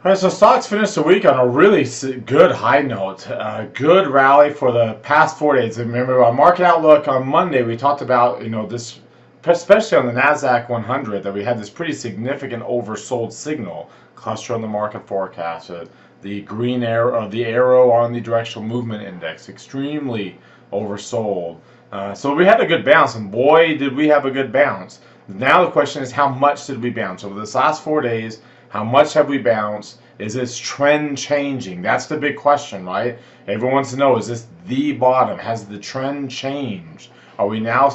All right, so stocks finished the week on a really good high note. Good rally for the past 4 days. Remember our market outlook on Monday, we talked about this, especially on the Nasdaq 100, that we had this pretty significant oversold signal cluster on the market forecast. The green arrow, the arrow on the directional movement index, extremely oversold. So we had a good bounce, and boy, did we have a good bounce. Now the question is, how much did we bounce over this last 4 days? How much have we bounced? Is this trend changing? That's the big question, right? Everyone wants to know, is this the bottom? Has the trend changed? Are we now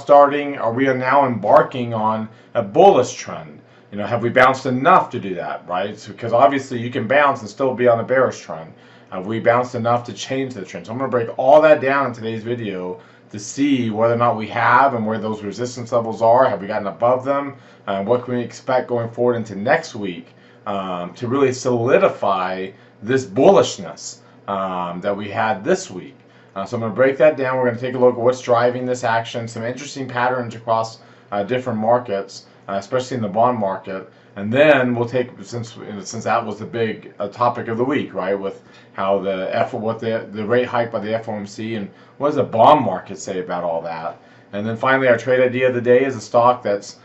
embarking on a bullish trend? Have we bounced enough to do that, right? Because obviously you can bounce and still be on a bearish trend. Have we bounced enough to change the trend? So I'm going to break all that down in today's video to see whether or not we have and where those resistance levels are. Have we gotten above them? What can we expect going forward into next week? To really solidify this bullishness that we had this week. So I'm going to break that down. We're going to take a look at what's driving this action, some interesting patterns across different markets, especially in the bond market. And then we'll take, since that was the big topic of the week, right, with how the rate hike by the FOMC, and what does the bond market say about all that. And then finally, our trade idea of the day is a stock that's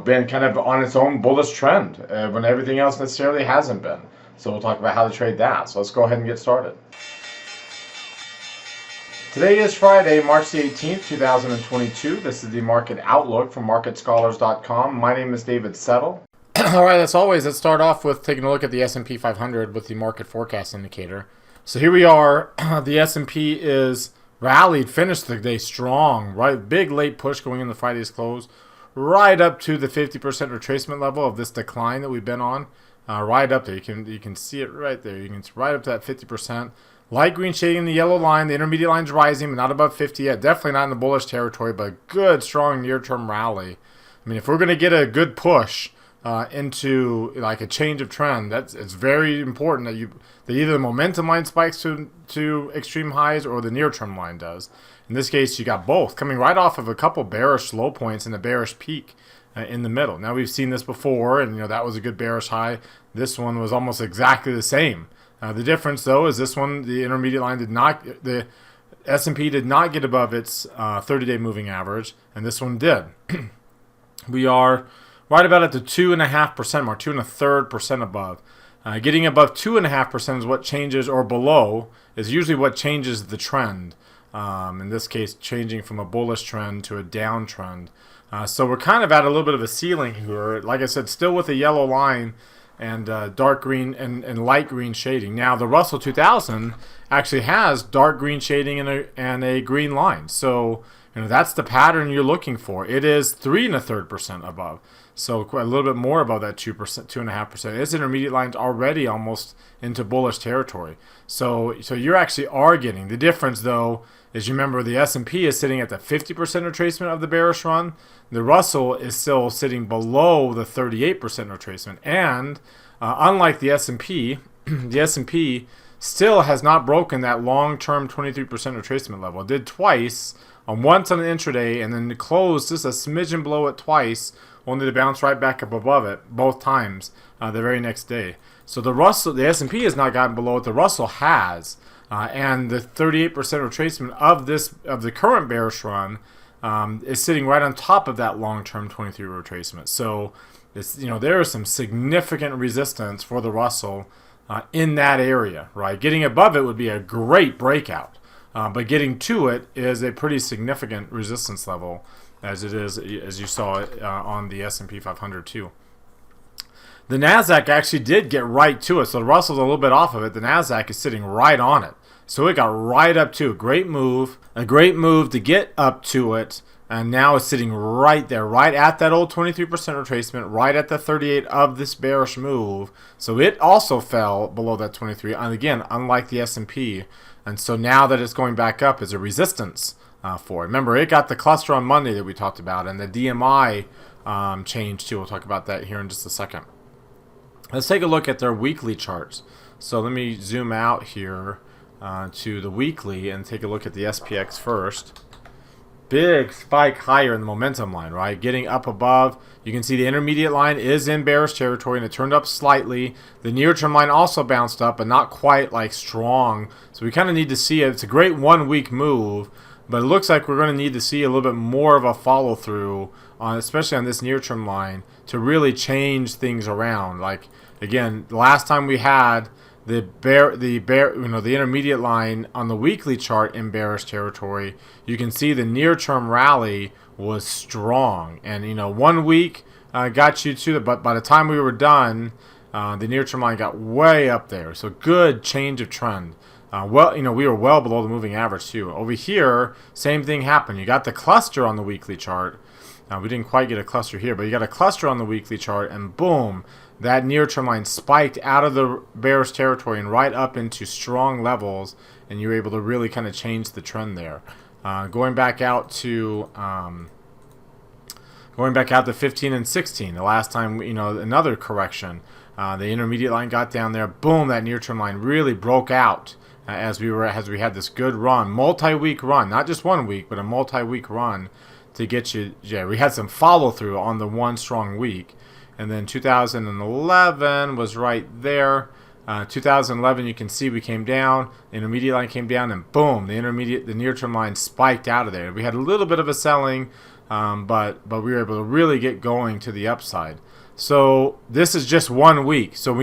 been kind of on its own bullish trend when everything else necessarily hasn't been. So we'll talk about how to trade that. So let's go ahead and get started. Today is Friday, March the 18th, 2022. This is the market outlook from marketscholars.com. My name is David Settle. All right, as always, let's start off with taking a look at the S&P 500 with the market forecast indicator. So here we are. The S&P is rallied, finished the day strong, right? Big late push going into Friday's close, right up to the 50% retracement level of this decline that we've been on. Right up there. You can see it right there. You can see right up to that 50%. Light green shading the yellow line. The intermediate line's rising, but not above 50 yet. Definitely not in the bullish territory, but a good, strong near-term rally. I mean, if we're going to get a good push into like a change of trend, it's very important that either the momentum line spikes to extreme highs or the near-term line does. In this case, you got both coming right off of a couple bearish low points and a bearish peak in the middle. Now, we've seen this before, and that was a good bearish high. This one was almost exactly the same. The difference, though, is this one, the intermediate line the S&P did not get above its 30-day moving average, and this one did. We are right about at the 2.5% mark, 2.33% above. Getting above 2.5% is what changes, or below, is usually what changes the trend. In this case, changing from a bullish trend to a downtrend. So we're kind of at a little bit of a ceiling here. Like I said, still with a yellow line and dark green and light green shading. Now, the Russell 2000 actually has dark green shading and a green line. So that's the pattern you're looking for. It is 3.33% above. So a little bit more above that 2%, 2.5%. Its intermediate line's already almost into bullish territory. So you actually are getting the difference, though, is you remember the S&P is sitting at the 50% retracement of the bearish run. The Russell is still sitting below the 38% retracement. And unlike the S&P, the S&P still has not broken that long-term 23% retracement level. It did twice, once on an intraday, and then closed just a smidgen below it twice, only to bounce right back up above it both times the very next day. So the S&P has not gotten below it. The Russell has. And the 38% retracement of the current bearish run is sitting right on top of that long-term 23 retracement. So there is some significant resistance for the Russell in that area, right? Getting above it would be a great breakout, but getting to it is a pretty significant resistance level, as you saw it on the S&P 500 too. The Nasdaq actually did get right to it, so the Russell's a little bit off of it. The Nasdaq is sitting right on it. So it got right up to a great move to get up to it, and now it's sitting right there, right at that old 23% retracement, right at the 38 of this bearish move. So it also fell below that 23, and again, unlike the S&P. And so now that it's going back up is a resistance for it. Remember, it got the cluster on Monday that we talked about, and the DMI changed too. We'll talk about that here in just a second. Let's take a look at their weekly charts. So let me zoom out here to the weekly and take a look at the SPX first. big spike higher in the momentum line, right? Getting up above. You can see the intermediate line is in bearish territory, and it turned up slightly. The near-term line also bounced up, but not quite like strong. So we kind of need to see it. It's a great 1 week move, but it looks like we're going to need to see a little bit more of a follow-through, especially on this near-term line, to really change things around. Like, again, the last time we had the intermediate line on the weekly chart in bearish territory, you can see the near-term rally was strong, and 1 week got you to but by the time we were done, the near-term line got way up there. So good change of trend. We were well below the moving average too. Over here, same thing happened. You got the cluster on the weekly chart. We didn't quite get a cluster here, but you got a cluster on the weekly chart, and boom, that near-term line spiked out of the bearish territory and right up into strong levels, and you were able to really kind of change the trend there. Going back out to 15 and 16, the last time, another correction. The intermediate line got down there. Boom, that near-term line really broke out as we had this good run, multi-week run, not just 1 week, but a multi-week run to get you. Yeah, we had some follow-through on the one strong week. And then 2011 was right there. 2011, you can see we came down, the intermediate line came down, and boom, the near-term line spiked out of there. We had a little bit of a selling, but we were able to really get going to the upside. So this is just 1 week. So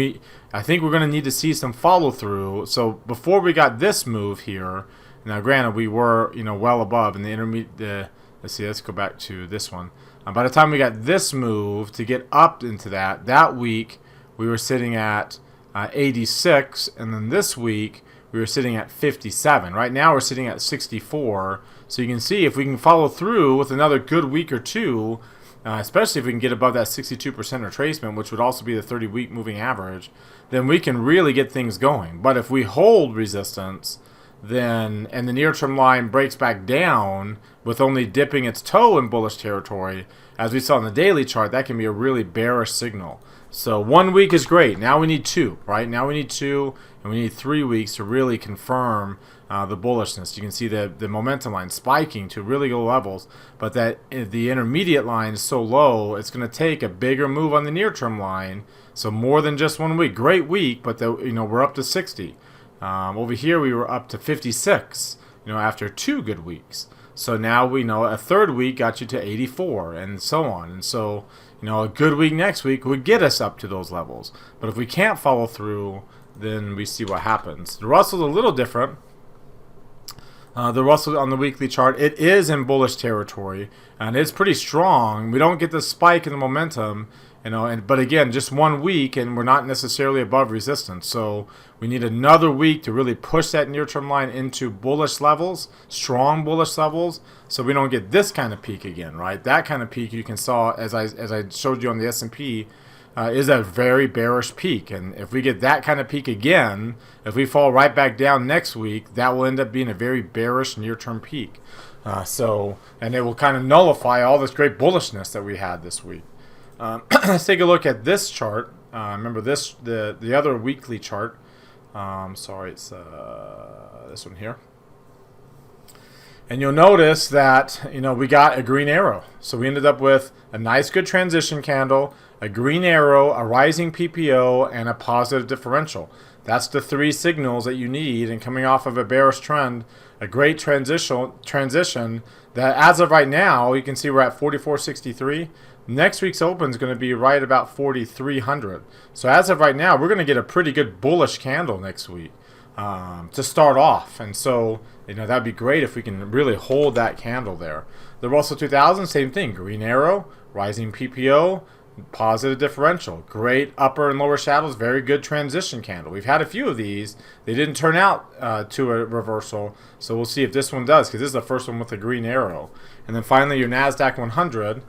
I think we're going to need to see some follow-through. So before we got this move here, now granted we were well above in the intermediate. Let's go back to this one. By the time we got this move to get up into that week, we were sitting at 86, and then this week we were sitting at 57. Right now we're sitting at 64. So you can see if we can follow through with another good week or two, especially if we can get above that 62% retracement, which would also be the 30-week moving average, then we can really get things going. But if we hold resistance, and the near-term line breaks back down with only dipping its toe in bullish territory, as we saw in the daily chart, that can be a really bearish signal. So 1 week is great. Now we need 2, right? Now we need 2, and we need 3 weeks to really confirm the bullishness. You can see the momentum line spiking to really low levels, but that the intermediate line is so low, it's going to take a bigger move on the near-term line. So more than just 1 week. Great week, but we're up to 60. Over here we were up to 56, after 2 good weeks. So now we know a third week got you to 84, and so on. And so, a good week next week would get us up to those levels. But if we can't follow through, then we see what happens. The Russell's a little different. The Russell on the weekly chart, it is in bullish territory, and it's pretty strong. We don't get the spike in the momentum, but again, just 1 week, and we're not necessarily above resistance. So we need another week to really push that near-term line into bullish levels, strong bullish levels, so we don't get this kind of peak again, right? That kind of peak you can saw, as I showed you on the S&P, is a very bearish peak. And if we get that kind of peak again, if we fall right back down next week, that will end up being a very bearish near-term peak. And it will kind of nullify all this great bullishness that we had this week. Let's take a look at this chart. Remember the other weekly chart. Sorry, it's this one here. And you'll notice that we got a green arrow. So we ended up with a nice good transition candle, a green arrow, a rising PPO, and a positive differential. That's the 3 signals that you need. And coming off of a bearish trend, a great transition that as of right now, you can see we're at 44.63. Next week's open is going to be right about 4,300. So as of right now, we're going to get a pretty good bullish candle next week to start off. And so, that'd be great if we can really hold that candle there. The Russell 2000, same thing. Green arrow, rising PPO, positive differential. Great upper and lower shadows, very good transition candle. We've had a few of these. They didn't turn out to a reversal. So we'll see if this one does, because this is the first one with a green arrow. And then finally, your NASDAQ 100.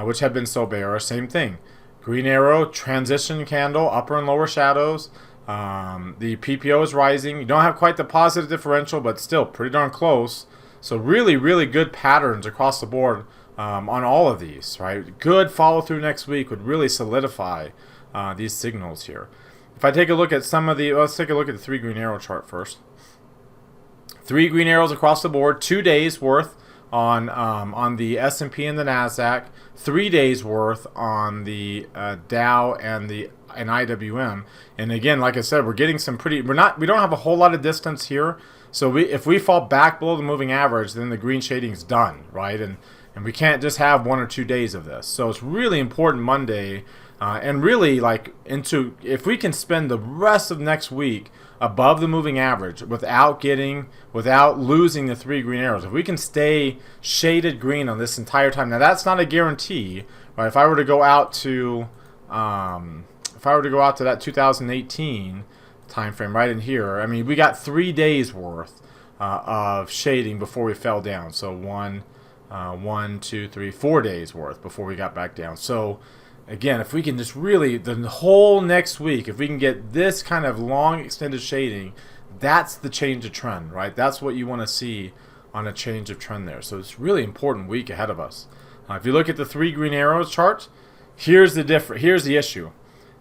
Which have been so bearish, same thing. Green arrow, transition candle, upper and lower shadows. The PPO is rising. You don't have quite the positive differential, but still pretty darn close. So really, really good patterns across the board on all of these, right? Good follow through next week would really solidify these signals here. If I take a look at let's take a look at the 3 green arrow chart first. 3 green arrows across the board, 2 days worth on the S&P and the Nasdaq, 3 days worth on the Dow and IWM. And again, like I said, we're getting some pretty. We don't have a whole lot of distance here. So if we fall back below the moving average, then the green shading's done, right? And we can't just have 1 or 2 days of this. So it's really important Monday, and really if we can spend the rest of next week above the moving average without losing the 3 green arrows. If we can stay shaded green on this entire time, now that's not a guarantee, right? If I were to go out to that 2018 time frame right in here, I mean, we got 3 days worth of shading before we fell down. So 1, 2, 3, 4 days worth before we got back down. So again, if we can just really, the whole next week, if we can get this kind of long extended shading, that's the change of trend, right? That's what you want to see on a change of trend there. So it's a really important week ahead of us. If you look at the 3 green arrows chart, here's the issue.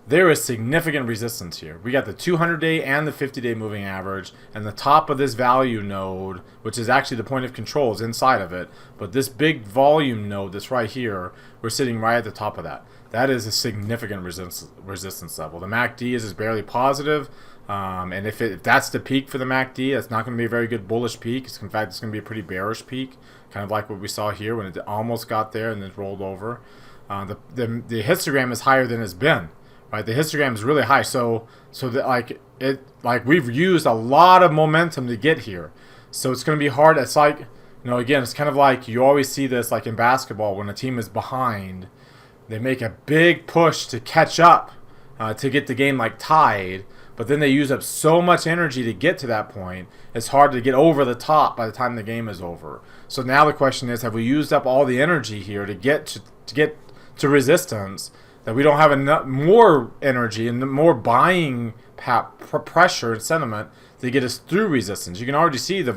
There is significant resistance here. We got the 200-day and the 50-day moving average, and the top of this value node, which is actually the point of control, is inside of it. But this big volume node that's right here, we're sitting right at the top of that. That is a significant resistance level. The MACD is barely positive, and if that's the peak for the MACD, that's not going to be a very good bullish peak. In fact, it's going to be a pretty bearish peak, kind of like what we saw here when it almost got there and then rolled over. The histogram is higher than it's been. Right, the histogram is really high, so that we've used a lot of momentum to get here, so it's going to be hard. It's like, again, it's kind of like you always see this like in basketball when a team is behind, they make a big push to catch up to get the game tied, but then they use up so much energy to get to that point. It's hard to get over the top by the time the game is over. So now the question is, have we used up all the energy here to get to resistance? That we don't have enough more energy and more buying pressure and sentiment to get us through resistance. You can already see the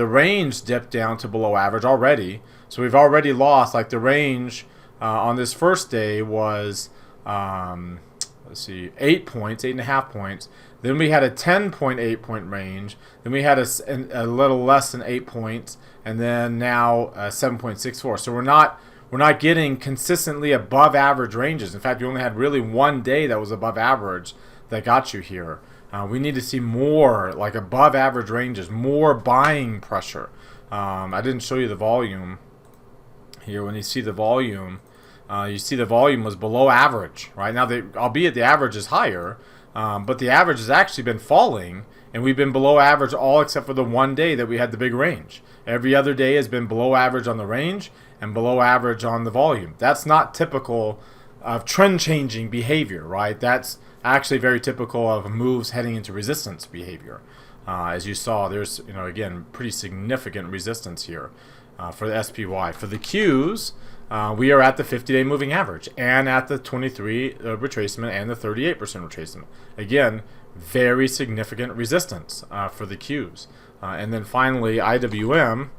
range dipped down to below average already. So we've already lost. The range on this first day was 8 points, 8.5 points. Then we had a 10.8 point range. Then we had a little less than 8 points, and then now 7.64. So we're not getting consistently above average ranges. In fact, you only had really 1 day that was above average that got you here. We need to see more above average ranges, more buying pressure. I didn't show you the volume here. When you see the volume, was below average. Right now, albeit the average is higher, but the average has actually been falling, and we've been below average all except for the 1 day that we had the big range. Every other day has been below average on the range and below average on the volume. That's not typical of trend-changing behavior, right? That's actually very typical of moves heading into resistance behavior. As you saw, there's, again, pretty significant resistance here for the SPY. For the Qs, we are at the 50-day moving average and at the 23 retracement and the 38% retracement. Again, very significant resistance for the Qs. And then finally, IWM,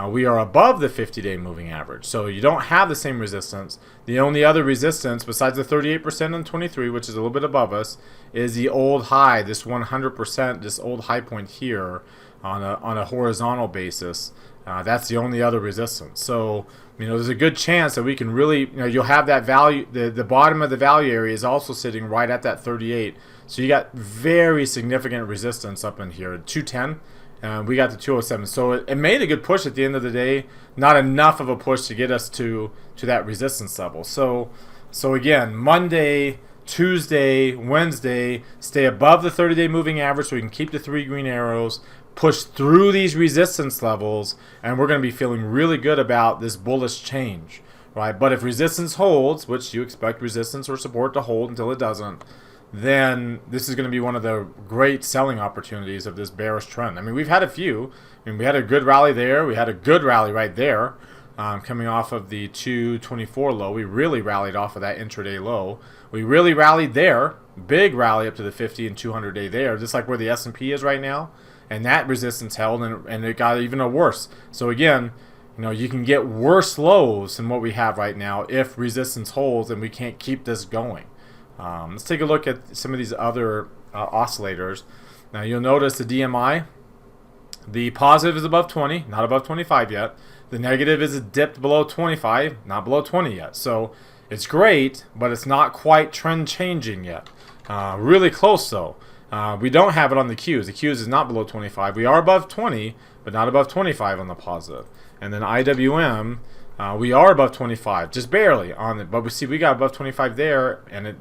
we are above the 50-day moving average. So you don't have the same resistance. The only other resistance, besides the 38% and 23, which is a little bit above us, is the old high, this 100%, this old high point here on a horizontal basis. That's the only other resistance. So, there's a good chance that we can really, you'll have that value, the bottom of the value area is also sitting right at that 38. So you got very significant resistance up in here, 210. We got to 207. So it made a good push at the end of the day. Not enough of a push to get us to that resistance level. So again, Monday, Tuesday, Wednesday, stay above the 30-day moving average so we can keep the 3 green arrows, push through these resistance levels, and we're going to be feeling really good about this bullish change, right? But if resistance holds, which you expect resistance or support to hold until it doesn't, then this is going to be one of the great selling opportunities of this bearish trend. We've had a few. We had a good rally there. We had a good rally right there coming off of the 224 low. We really rallied off of that intraday low. We really rallied there. Big rally up to the 50 and 200 day there, just like where the S&P is right now. And that resistance held, and it got even worse. So again, you can get worse lows than what we have right now if resistance holds and we can't keep this going. Let's take a look at some of these other oscillators. Now you'll notice the DMI, the positive is above 20, not above 25 yet. The negative is it dipped below 25, not below 20 yet. So it's great, but it's not quite trend changing yet. Really close though. We don't have it on the Qs. The Qs is not below 25. We are above 20, but not above 25 on the positive. And then IWM, we are above 25, just barely on it. But we got above 25 there, and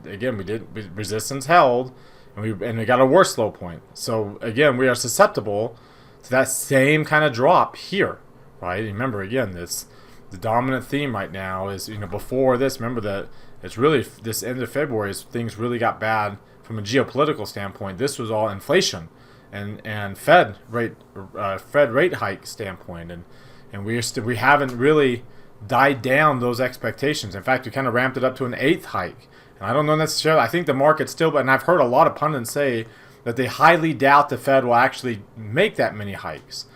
resistance held, and we got a worse low point. So again, we are susceptible to that same kind of drop here, right? Remember again, the dominant theme right now is, before this, remember that it's really this end of February is things really got bad from a geopolitical standpoint. This was all inflation and Fed rate hike standpoint, and we haven't really died down those expectations. In fact, we kind of ramped it up to an 8th hike. And I don't know necessarily, I think the market still, and I've heard a lot of pundits say that they highly doubt the Fed will actually make that many hikes.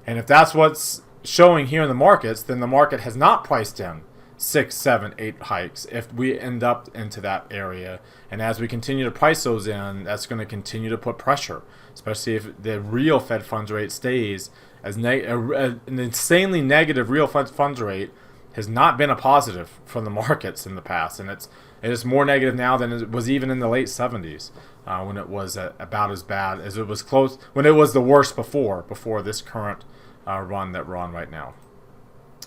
And if that's what's showing here in the markets, then the market has not priced in 6, 7, 8 hikes if we end up into that area. And as we continue to price those in, that's going to continue to put pressure, especially if the real Fed funds rate stays as an insanely negative real funds rate has not been a positive from the markets in the past, and it is more negative now than it was even in the late 70s when it was about as bad as it was close when it was the worst before this current run that we're on right now.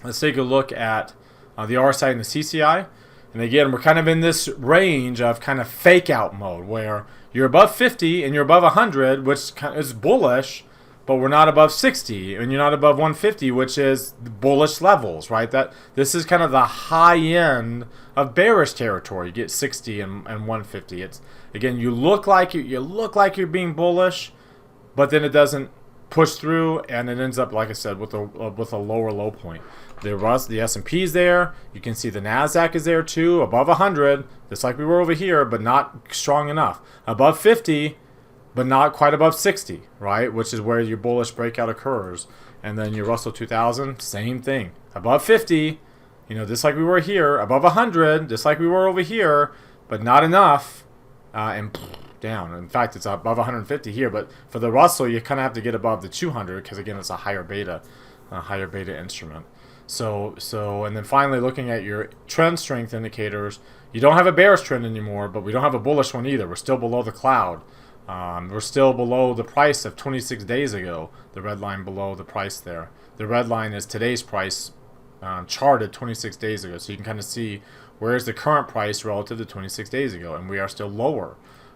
Let's take a look at the RSI and the CCI, and again we're kind of in this range of kind of fake out mode where you're above 50 and you're above 100, which is bullish. But we're not above 60, and you're not above 150, which is bullish levels, right? That this is kind of the high end of bearish territory. You get 60 and 150. It's again, you look like you're being bullish, but then it doesn't push through, and it ends up, like I said, with a lower low point. The S&P is there. You can see the Nasdaq is there too, above 100, just like we were over here, but not strong enough. Above 50. But not quite above 60, right? Which is where your bullish breakout occurs. And then your Russell 2000, same thing. Above 50, just like we were here. Above 100, just like we were over here. But not enough. And down. In fact, it's above 150 here. But for the Russell, you kind of have to get above the 200 because, again, it's a higher beta instrument. So, and then finally, looking at your trend strength indicators, you don't have a bearish trend anymore, but we don't have a bullish one either. We're still below the cloud. We're still below the price of 26 days ago, the red line below the price there. The red line is today's price charted 26 days ago. So you can kind of see where's the current price relative to 26 days ago. And we are still lower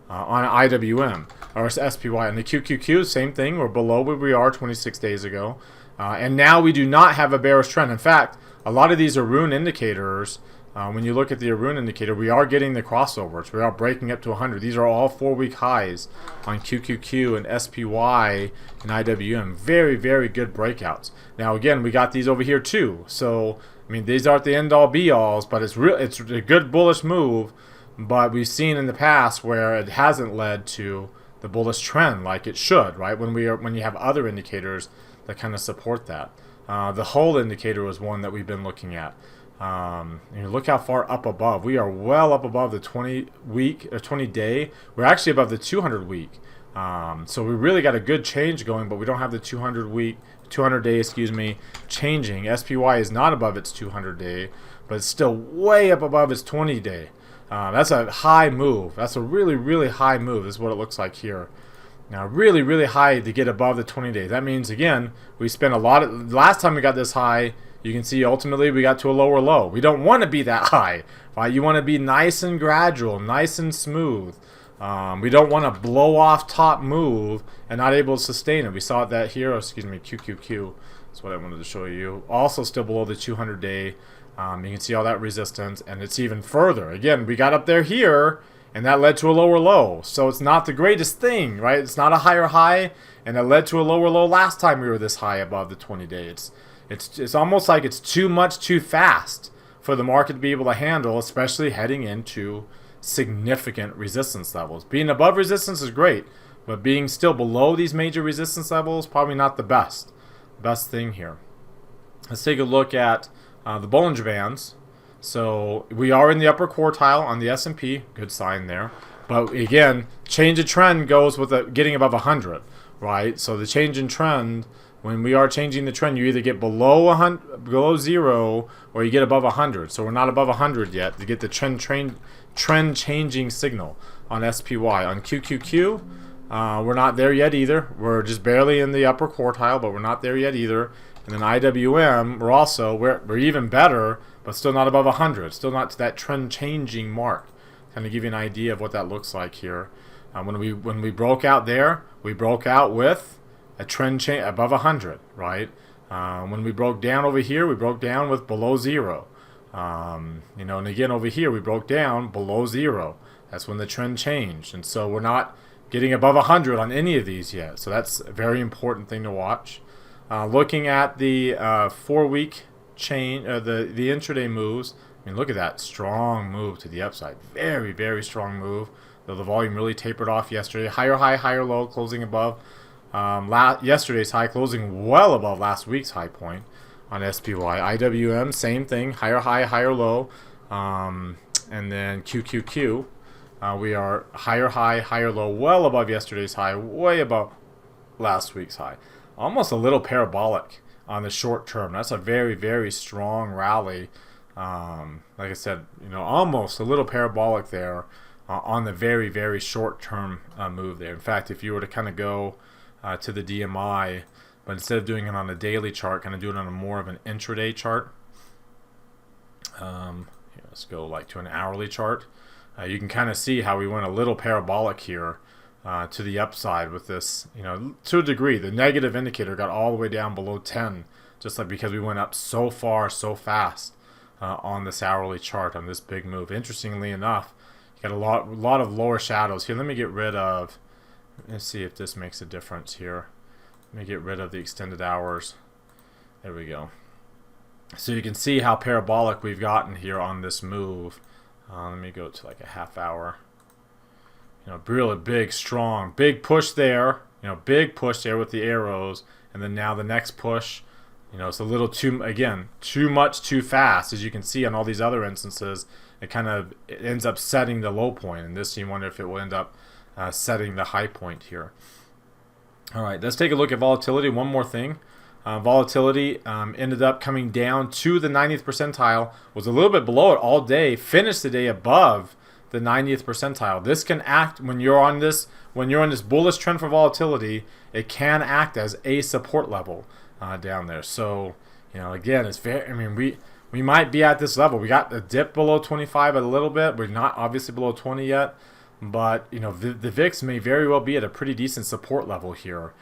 on IWM or SPY. And the QQQ, same thing. We're below where we are 26 days ago. And now we do not have a bearish trend. In fact, a lot of these Arun indicators, when you look at the Arun indicator, we are getting the crossovers. We are breaking up to 100. These are all 4-week highs on QQQ and SPY and IWM. Very, very good breakouts. Now, again, we got these over here too. So, I mean, these aren't the end-all be-alls, but it's a good bullish move. But we've seen in the past where it hasn't led to the bullish trend like it should, right? When you have other indicators that kind of support that. The whole indicator was one that we've been looking at. Look how far up above. We are well up above the 20-week or 20-day. We're actually above the 200-week. So we really got a good change going, but we don't have the 200-day, changing. SPY is not above its 200-day, but it's still way up above its 20-day. That's a high move. That's a really, really high move. This is what it looks like here. Now, really, really high to get above the 20 days. That means, again, we spent last time we got this high, you can see ultimately we got to a lower low. We don't want to be that high, right? You want to be nice and gradual, nice and smooth. We don't want to blow off top move and not able to sustain it. We saw that here, QQQ. That's what I wanted to show you. Also still below the 200-day. You can see all that resistance, and it's even further. Again, we got up there here, and that led to a lower low. So it's not the greatest thing, right? It's not a higher high, and it led to a lower low last time we were this high above the 20-day. It's almost like it's too much too fast for the market to be able to handle, especially heading into significant resistance levels. Being above resistance is great, but being still below these major resistance levels probably not the best thing here. Let's take a look at the Bollinger Bands. So we are in the upper quartile on the S&P, good sign there. But again, change of trend goes with getting above 100, right? So the change in trend when we are changing the trend, you either get below 100, below 0, or you get above 100. So we're not above 100 yet to get the trend changing signal on SPY. On QQQ, we're not there yet either. We're just barely in the upper quartile, but we're not there yet either. And then IWM, we're even better, but still not above 100. Still not to that trend changing mark. Kind of give you an idea of what that looks like here. When we broke out there, we broke out with a trend change above 100, right? When we broke down over here, we broke down with below 0. You know, and again over here, we broke down below 0. That's when the trend changed, and so we're not getting above 100 on any of these yet. So that's a very important thing to watch. Looking at the 4-week chain, the intraday moves. I mean, look at that strong move to the upside. Very, very strong move. Though the volume really tapered off yesterday. Higher high, higher low, closing above yesterday's high, closing well above last week's high point on SPY. IWM, same thing. Higher high, higher low. And then QQQ, we are higher high, higher low, well above yesterday's high, way above last week's high. Almost a little parabolic on the short term. That's a very, very strong rally. Like I said, you know, almost a little parabolic there on the very, very short term move there. In fact, if you were to kind of go to the DMI, but instead of doing it on a daily chart, kind of do it on a more of an intraday chart. Here, let's go like to an hourly chart. You can kind of see how we went a little parabolic here to the upside with this, you know, to a degree. The negative indicator got all the way down below 10, just like because we went up so far, so fast on this hourly chart on this big move. Interestingly enough, you got a lot of lower shadows here. Let me get rid of. Let's see if this makes a difference here. Let me get rid of the extended hours. There we go. So you can see how parabolic we've gotten here on this move. Let me go to like a half hour. You know, really big, strong, big push there. You know, big push there with the arrows. And then now the next push, you know, it's a little too much too fast. As you can see on all these other instances, it ends up setting the low point. And this, you wonder if it will end up setting the high point here. All right, let's take a look at volatility. One more thing. Volatility ended up coming down to the 90th percentile, was a little bit below it all day, finished the day above the 90th percentile. This can act when you're on this bullish trend for volatility, it can act as a support level down there. So, you know, again, it's very, I mean, we might be at this level. We got a dip below 25 a little bit. We're not obviously below 20 yet, but you know, the VIX may very well be at a pretty decent support level here.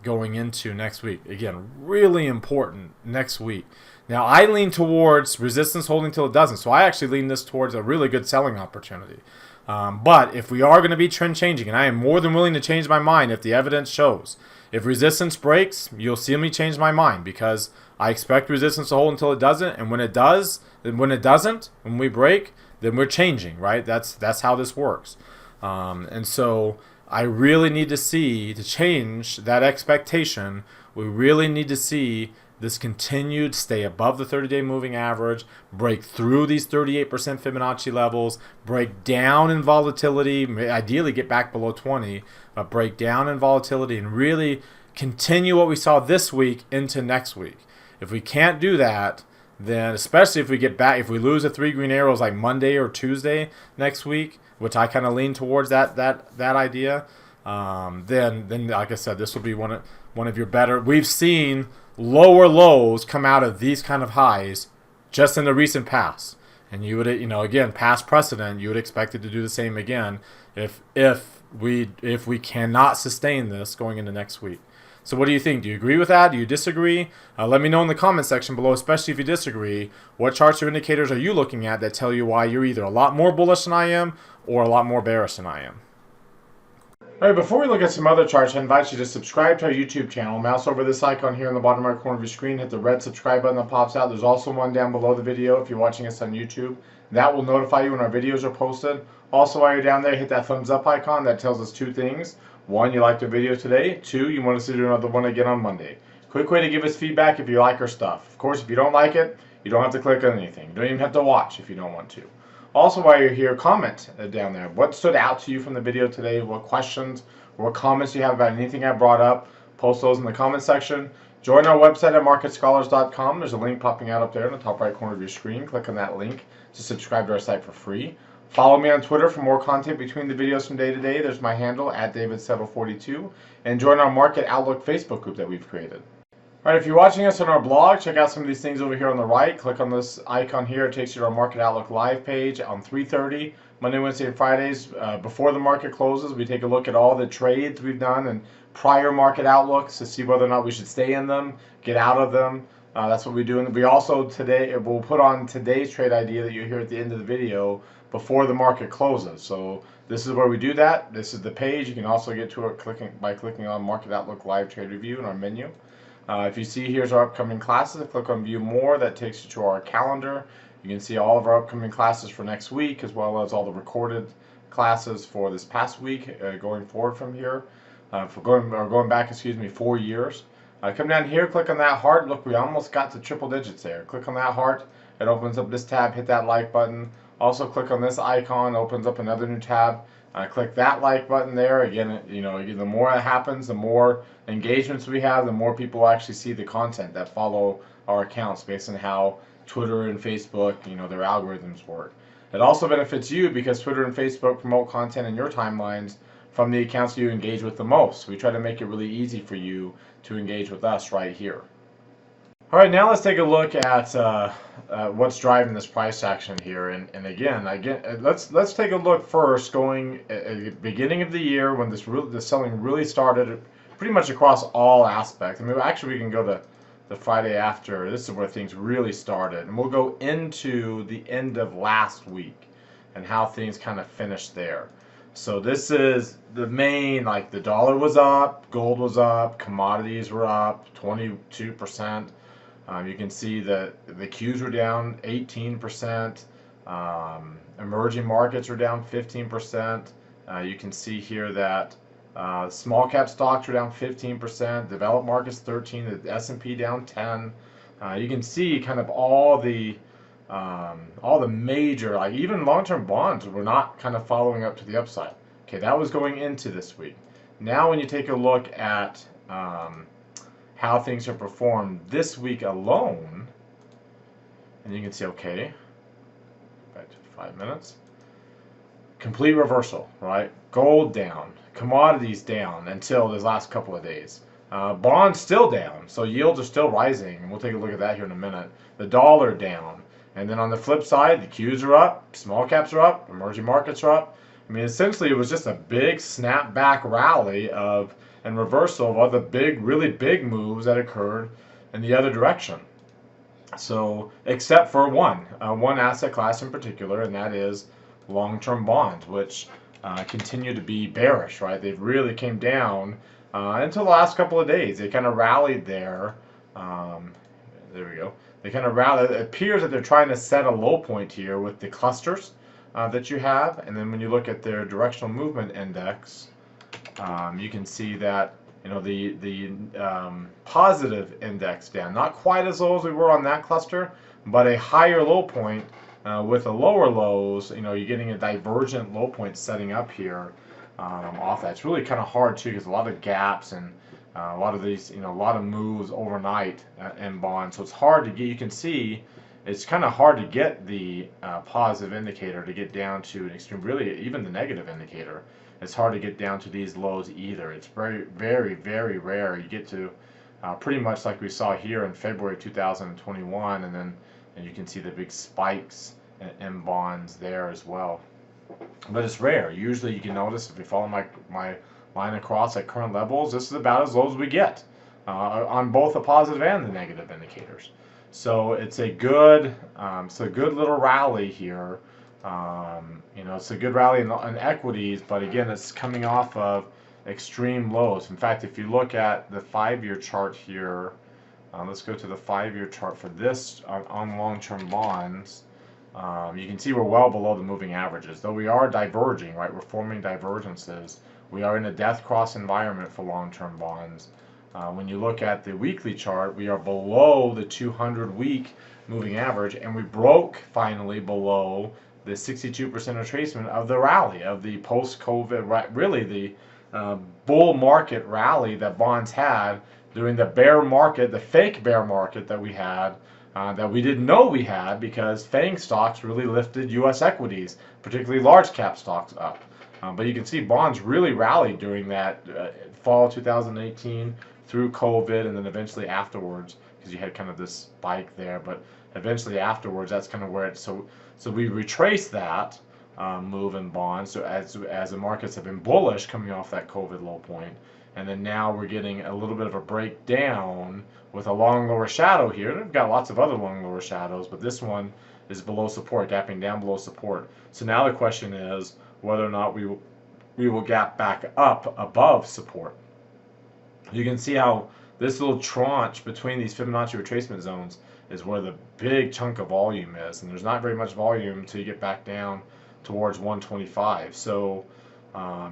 Going into next week. Again, really important next week. Now, I lean towards resistance holding till it doesn't. So I actually lean this towards a really good selling opportunity. But if we are going to be trend changing, and I am more than willing to change my mind if the evidence shows. If resistance breaks, you'll see me change my mind because I expect resistance to hold until it doesn't. And when it does, then when it doesn't, when we break, then we're changing, right? That's how this works. And so I really need to see, to change that expectation, we really need to see this continued stay above the 30-day moving average, break through these 38% Fibonacci levels, break down in volatility, ideally get back below 20, but break down in volatility and really continue what we saw this week into next week. If we can't do that, then especially if we get back, if we lose the 3 green arrows like Monday or Tuesday next week, which I kind of lean towards that idea, then like I said, this will be one of your better. We've seen lower lows come out of these kind of highs just in the recent past, and you would, you know, again, past precedent, you would expect it to do the same again if we cannot sustain this going into next week. So what do you think? Do you agree with that? Do you disagree? Let me know in the comment section below, especially if you disagree. What charts or indicators are you looking at that tell you why you're either a lot more bullish than I am or a lot more bearish than I am? All right, before we look at some other charts, I invite you to subscribe to our YouTube channel. Mouse over this icon here in the bottom right corner of your screen. Hit the red subscribe button that pops out. There's also one down below the video if you're watching us on YouTube. That will notify you when our videos are posted. Also, while you're down there, hit that thumbs up icon. That tells us 2 things. 1, you liked the video today. 2, you want us to do another one again on Monday. Quick way to give us feedback if you like our stuff. Of course, if you don't like it, you don't have to click on anything. You don't even have to watch if you don't want to. Also, while you're here, comment down there. What stood out to you from the video today? What questions or comments you have about anything I brought up? Post those in the comment section. Join our website at marketscholars.com. There's a link popping out up there in the top right corner of your screen. Click on that link to subscribe to our site for free. Follow me on Twitter for more content between the videos from day to day. There's my handle at DavidSettle42. And join our Market Outlook Facebook group that we've created. All right, if you're watching us on our blog, check out some of these things over here on the right. Click on this icon here. It takes you to our Market Outlook live page on 3:30, Monday, Wednesday, and Fridays. Before the market closes, we take a look at all the trades we've done and prior market outlooks to see whether or not we should stay in them, get out of them. That's what we do. And we also today will put on today's trade idea that you hear at the end of the video before the market closes. So this is where we do that. This is the page. You can also get to it by clicking on Market Outlook Live Trade Review in our menu. If you see here's our upcoming classes, click on View More. That takes you to our calendar. You can see all of our upcoming classes for next week, as well as all the recorded classes for this past week, going forward from here, going back 4 years. Come down here, click on that heart. Look, we almost got to triple digits there. Click on that heart. It opens up this tab. Hit that like button. Also click on this icon. Opens up another new tab. Click that like button there. Again, the more it happens, the more engagements we have, the more people actually see the content that follow our accounts based on how Twitter and Facebook, their algorithms work. It also benefits you because Twitter and Facebook promote content in your timelines from the accounts you engage with the most. We try to make it really easy for you to engage with us right here. All right, now let's take a look at what's driving this price action here. And again, let's take a look first going at the beginning of the year when the selling really started pretty much across all aspects. I mean, actually, we can go to the Friday after. This is where things really started. And we'll go into the end of last week and how things kind of finished there. So this is the main, like the dollar was up, gold was up, commodities were up 22%. You can see that the Qs were down 18%. Emerging markets were down 15%. You can see here that small cap stocks were down 15%. Developed markets 13%. The S&P down 10%. You can see kind of all the major, like even long-term bonds were not kind of following up to the upside. Okay, that was going into this week. Now when you take a look at how things have performed this week alone, and you can see, okay, back to 5 minutes, complete reversal, right? Gold down, commodities down until this last couple of days. Bonds still down, so yields are still rising, and we'll take a look at that here in a minute. The dollar down, and then on the flip side, the Qs are up, small caps are up, emerging markets are up. I mean, essentially, it was just a big snapback rally and reversal of all the really big moves that occurred in the other direction. So, except for one asset class in particular, and that is long-term bonds, which continue to be bearish, right? They've really came down until the last couple of days. They kind of rallied there. There we go. They kind of rallied. It appears that they're trying to set a low point here with the clusters that you have, and then when you look at their directional movement index, you can see that the positive index down, not quite as low as we were on that cluster, but a higher low point with the lower lows. You're getting a divergent low point setting up here off that. It's really kind of hard too because a lot of gaps and a lot of these, a lot of moves overnight in bonds. So it's hard to get. You can see it's kind of hard to get the positive indicator to get down to an extreme. Really, even the negative indicator. It's hard to get down to these lows either. It's very, very, very rare. You get to pretty much like we saw here in February 2021, and you can see the big spikes in bonds there as well. But it's rare. Usually you can notice if you follow my line across at current levels, this is about as low as we get on both the positive and the negative indicators. So it's a good little rally here. It's a good rally in equities, but again, it's coming off of extreme lows. In fact, if you look at the 5-year chart here, let's go to the 5-year chart for this on long-term bonds. You can see we're well below the moving averages, though we are diverging, right? We're forming divergences. We are in a death cross environment for long-term bonds. When you look at the weekly chart, we are below the 200-week moving average, and we broke finally below the 62% retracement of the rally of the post-COVID, really bull market rally that bonds had during the bear market, the fake bear market that we had, that we didn't know we had because FANG stocks really lifted U.S. equities, particularly large cap stocks, up. But you can see bonds really rallied during that fall 2018 through COVID and then eventually afterwards, because you had kind of this spike there. But eventually afterwards, that's kind of where it's so we retrace that move in bonds. So as the markets have been bullish coming off that COVID low point, and then now we're getting a little bit of a breakdown with a long lower shadow here. We've got lots of other long lower shadows, but this one is below support, gapping down below support. So now the question is whether or not we will gap back up above support. You can see how this little tranche between these Fibonacci retracement zones is where the big chunk of volume is, and there's not very much volume until you get back down towards 125. So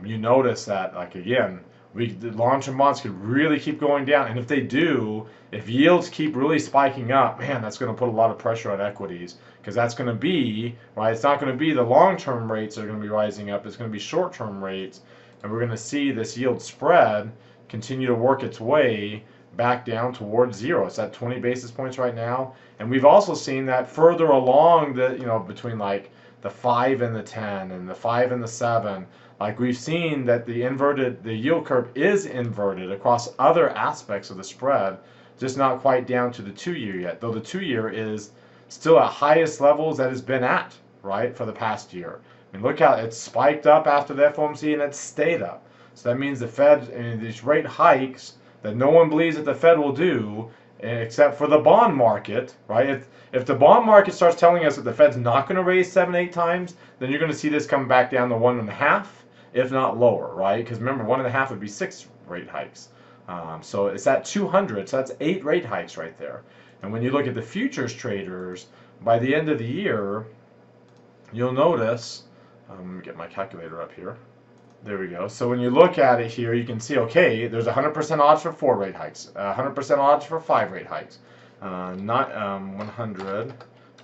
you notice that, like, again, the long-term bonds could really keep going down, and if they do, if yields keep really spiking up, man, that's going to put a lot of pressure on equities, because that's going to be, right, it's not going to be the long-term rates that are going to be rising up, it's going to be short-term rates, and we're going to see this yield spread continue to work its way back down towards zero. It's at 20 basis points right now, and we've also seen that further along the, between like the 5 and the 10 and the 5 and the 7, like we've seen that the yield curve is inverted across other aspects of the spread, just not quite down to the 2-year yet, though the 2-year is still at highest levels that it's been at, right, for the past year. I mean, look how it's spiked up after the FOMC and it's stayed up. So that means the Fed, these rate hikes that no one believes that the Fed will do, except for the bond market, right? If the bond market starts telling us that the Fed's not going to raise 7, 8 times, then you're going to see this come back down to 1.5, if not lower, right? Because remember, 1.5 would be 6 rate hikes. So it's at 200, so that's 8 rate hikes right there. And when you look at the futures traders, by the end of the year, you'll notice, let me get my calculator up here. There we go. So when you look at it here, you can see, okay, there's 100% odds for 4 rate hikes, 100% odds for 5 rate hikes. Not 100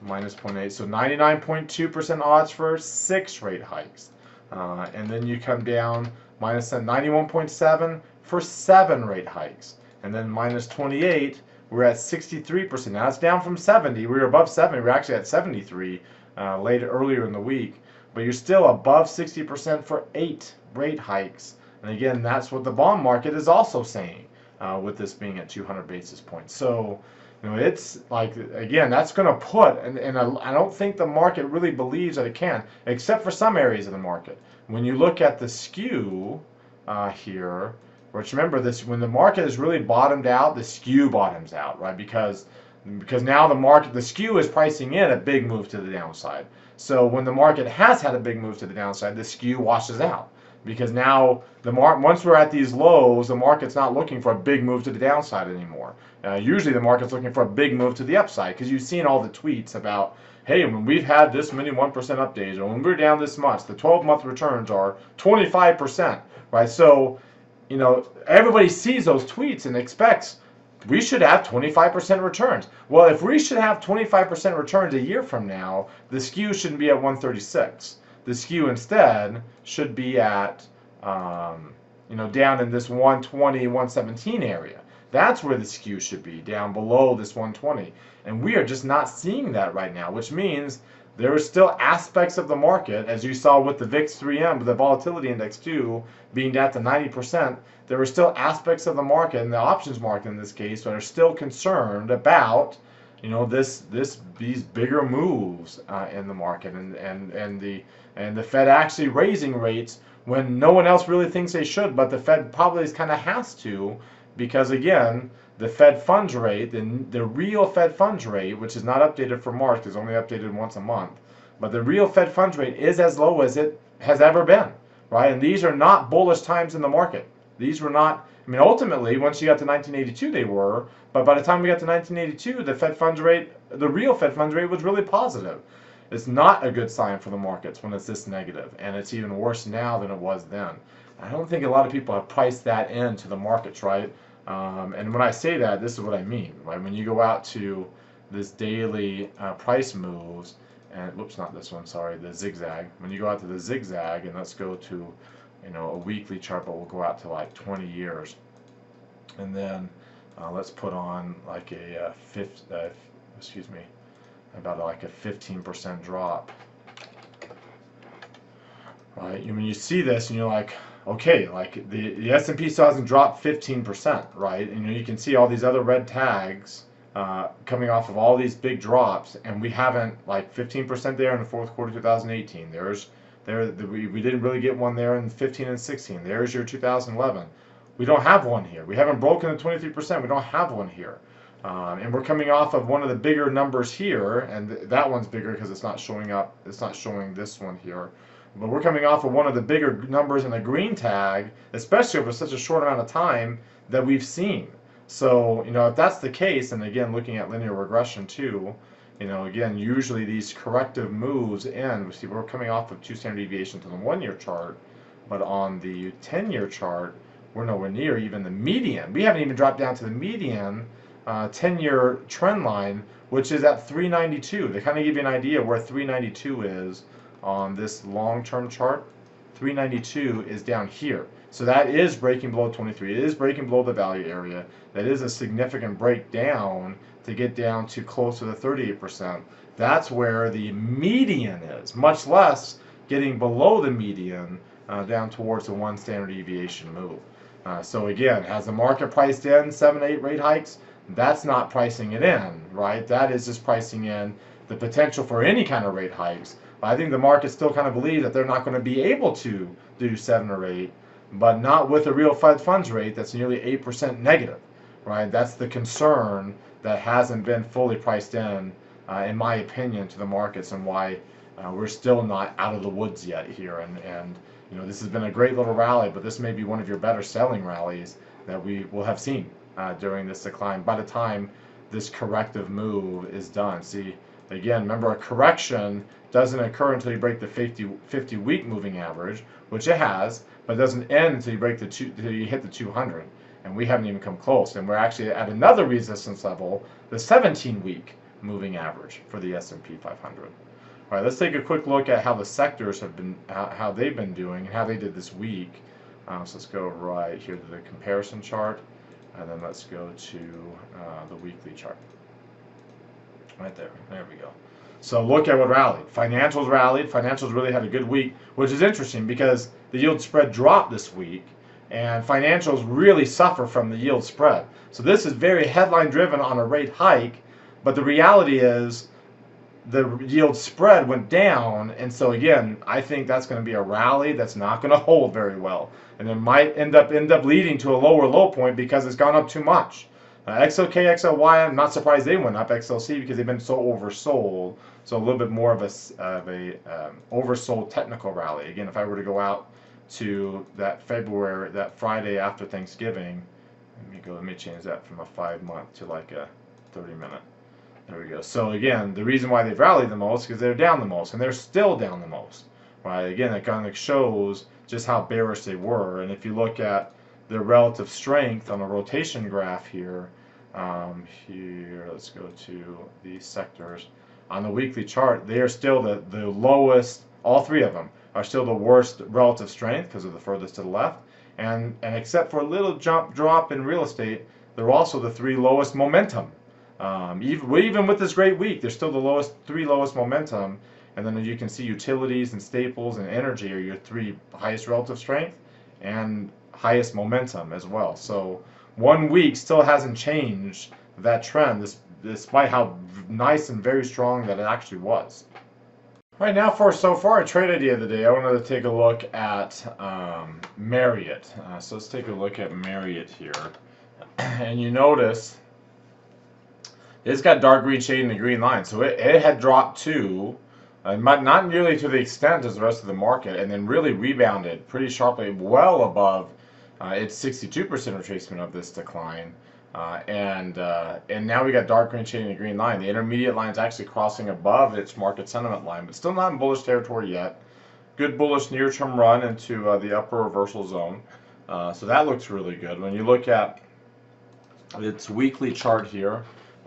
minus 0.8, so 99.2% odds for 6 rate hikes. And then you come down minus 91.7 for 7 rate hikes. And then minus 28, we're at 63%. Now it's down from 70. We were above 70. We're actually at 73 earlier in the week. But you're still above 60% for 8 rate hikes. And again, that's what the bond market is also saying, with this being at 200 basis points. So, it's like, again, that's going to put, and I don't think the market really believes that it can, except for some areas of the market. When you look at the skew here, which remember this, when the market is really bottomed out, the skew bottoms out, right? Because now the skew is pricing in a big move to the downside. So when the market has had a big move to the downside, the skew washes out. Because now once we're at these lows, the market's not looking for a big move to the downside anymore. Usually the market's looking for a big move to the upside, because you've seen all the tweets about, hey, when we've had this many 1% updates, or when we're down this much, the 12-month returns are 25%, right? So, everybody sees those tweets and expects we should have 25% returns. Well, if we should have 25% returns a year from now, the skew shouldn't be at 136. The skew instead should be at, down in this 120, 117 area. That's where the skew should be, down below this 120. And we are just not seeing that right now, which means there are still aspects of the market, as you saw with the VIX 3M, the volatility index too, being down to 90%. There are still aspects of the market, and the options market in this case, that are still concerned about, these bigger moves in the market, and the Fed actually raising rates when no one else really thinks they should, but the Fed probably kind of has to, because again, the Fed funds rate, the real Fed funds rate, which is not updated for March, because it's only updated once a month, but the real Fed funds rate is as low as it has ever been, right? And these are not bullish times in the market. These were not, ultimately, once you got to 1982, they were, but by the time we got to 1982, the Fed funds rate, the real Fed funds rate was really positive. It's not a good sign for the markets when it's this negative, and it's even worse now than it was then. I don't think a lot of people have priced that into the markets, right? And when I say that, this is what I mean, right? When you go out to this daily price moves, and whoops, not this one, sorry, the zigzag. When you go out to the zigzag, and let's go to a weekly chart, but we'll go out to like 20 years. And then let's put on like a about like a 15% drop. Right? When you see this and you're like, okay, like the S&P still hasn't dropped 15%, right? And you can see all these other red tags coming off of all these big drops, and we haven't, like 15% there in the fourth quarter 2018. We didn't really get one there in 15 and 16. There's your 2011. We don't have one here. We haven't broken the 23%. We don't have one here. And we're coming off of one of the bigger numbers here, and that one's bigger because it's not showing up. It's not showing this one here. But we're coming off of one of the bigger numbers in the green tag, especially over such a short amount of time that we've seen. So, if that's the case, and again, looking at linear regression too, again, usually these corrective moves end. We see we're coming off of 2 standard deviations on the 1-year chart, but on the 10-year chart, we're nowhere near even the median. We haven't even dropped down to the median 10-year trend line, which is at 392. They kind of give you an idea where 392 is on this long-term chart. 392 is down here. So that is breaking below 23. It is breaking below the value area. That is a significant breakdown to get down to close to the 38%. That's where the median is, much less getting below the median down towards the 1 standard deviation move. So again, has the market priced in 7 to 8 rate hikes? That's not pricing it in, right? That is just pricing in the potential for any kind of rate hikes. But I think the market still kind of believes that they're not going to be able to do 7 or 8, but not with a real Fed funds rate that's nearly 8% negative, right? That's the concern that hasn't been fully priced in my opinion, to the markets, and why we're still not out of the woods yet here. And this has been a great little rally, but this may be one of your better selling rallies that we will have seen during this decline by the time this corrective move is done. See, again, remember, a correction doesn't occur until you break the 50-week moving average, which it has, but it doesn't end until you hit the 200, and we haven't even come close. And we're actually at another resistance level, the 17-week moving average for the S&P 500. All right, let's take a quick look at how the sectors have been, how they've been doing, and how they did this week. So let's go right here to the comparison chart, and then let's go to the weekly chart. Right there. There we go. So look at what rallied. Financials rallied. Financials really had a good week, which is interesting because the yield spread dropped this week, and financials really suffer from the yield spread. So this is very headline driven on a rate hike, but the reality is the yield spread went down, and so again, I think that's going to be a rally that's not going to hold very well, and it might end up leading to a lower low point because it's gone up too much. XLK, XLY, I'm not surprised they went up. XLC, because they've been so oversold, so a little bit more of a oversold technical rally. Again, if I were to go out to that Friday after Thanksgiving, let me change that from a 5-month to like a 30-minute. There we go. So again, the reason why they've rallied the most is because they're down the most, and they're still down the most. Right? Again, it kind of shows just how bearish they were. And if you look at their relative strength on a rotation graph here, let's go to the sectors. On the weekly chart, they are still the lowest. All 3 of them are still the worst relative strength because they're the furthest to the left. And except for a little drop in real estate, they're also the 3 lowest momentum. Even with this great week, they're still the 3 lowest momentum. And then as you can see, utilities and staples and energy are your 3 highest relative strength and highest momentum as well. So 1 week still hasn't changed that trend, despite how nice and very strong that it actually was. Right now, so far a trade idea of the day, I wanted to take a look at Marriott. So let's take a look at Marriott here. And you notice it's got dark green shade in the green line. So it had dropped too, not nearly to the extent as the rest of the market, and then really rebounded pretty sharply, well above its 62% retracement of this decline. And now we got dark green shade in the green line. The intermediate line is actually crossing above its market sentiment line, but still not in bullish territory yet. Good bullish near-term run into the upper reversal zone. So that looks really good. When you look at its weekly chart here,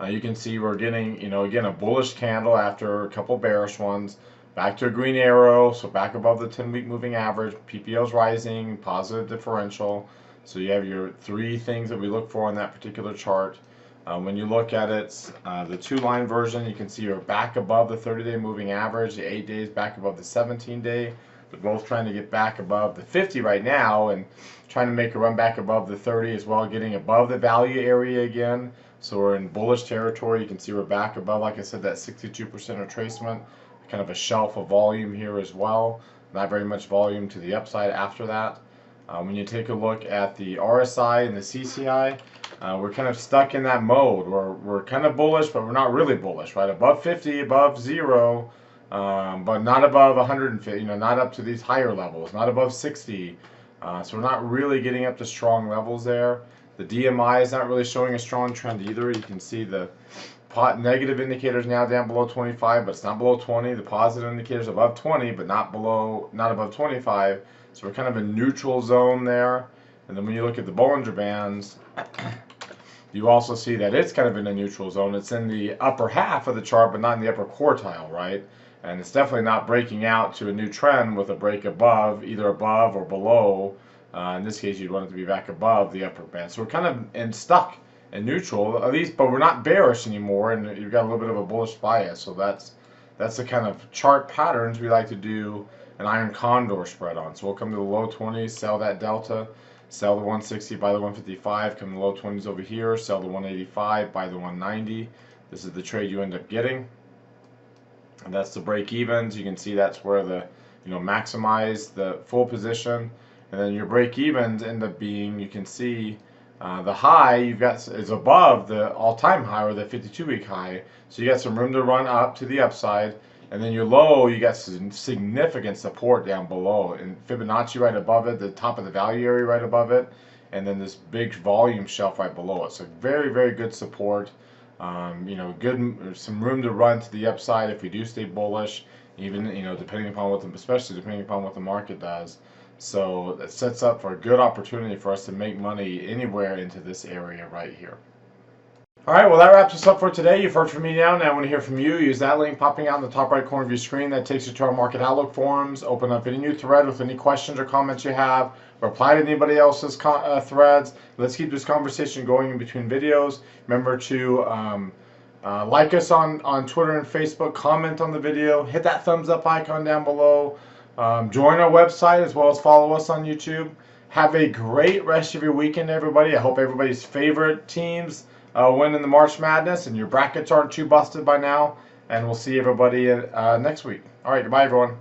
you can see we're getting, again, a bullish candle after a couple bearish ones. back to a green arrow, so back above the 10-week moving average. PPO's rising, positive differential. So you have your three things that we look for on that particular chart. When you look at it, the 2-line version, you can see you're back above the 30-day moving average, the 8 days back above the 17-day. They're both trying to get back above the 50 right now and trying to make a run back above the 30 as well, getting above the value area again. So we're in bullish territory. You can see we're back above, like I said, that 62% retracement, kind of a shelf of volume here as well. Not very much volume to the upside after that. When you take a look at the RSI and the CCI, we're kind of stuck in that mode. We're kind of bullish, but we're not really bullish, right? Above 50, above 0, but not above 150, not up to these higher levels, not above 60. So we're not really getting up to strong levels there. The DMI is not really showing a strong trend either. You can see the negative indicators now down below 25, but it's not below 20. The positive indicators above 20, but not above 25. So we're kind of in neutral zone there. And then when you look at the Bollinger Bands, you also see that it's kind of in a neutral zone. It's in the upper half of the chart, but not in the upper quartile, right? And it's definitely not breaking out to a new trend with a break above, either above or below. In this case, you'd want it to be back above the upper band. So we're kind of stuck in neutral, at least, but we're not bearish anymore, and you've got a little bit of a bullish bias. So that's the kind of chart patterns we like to do an iron condor spread on. So we'll come to the low 20s, sell that delta, sell the 160, buy the 155, come to the low 20s over here, sell the 185, buy the 190. This is the trade you end up getting. And that's the break evens. You can see that's where the maximize the full position, and then your break evens end up being, you can see the high you've got is above the all-time high or the 52-week high, so you got some room to run up to the upside. And then your low, you got some significant support down below, and Fibonacci right above it, the top of the value area right above it, and then this big volume shelf right below it. So very, very good support. Good, some room to run to the upside if we do stay bullish, even depending upon especially depending upon what the market does. So it sets up for a good opportunity for us to make money anywhere into this area right here. All right, well, that wraps us up for today. You've heard from me now. Now I want to hear from you. Use that link popping out in the top right corner of your screen. That takes you to our Market Outlook forums. Open up any new thread with any questions or comments you have. Reply to anybody else's threads. Let's keep this conversation going in between videos. Remember to like us on Twitter and Facebook. Comment on the video. Hit that thumbs up icon down below. Join our website as well as follow us on YouTube. Have a great rest of your weekend, everybody. I hope everybody's favorite teams win in the March Madness, and your brackets aren't too busted by now. And we'll see everybody next week. All right, goodbye, everyone.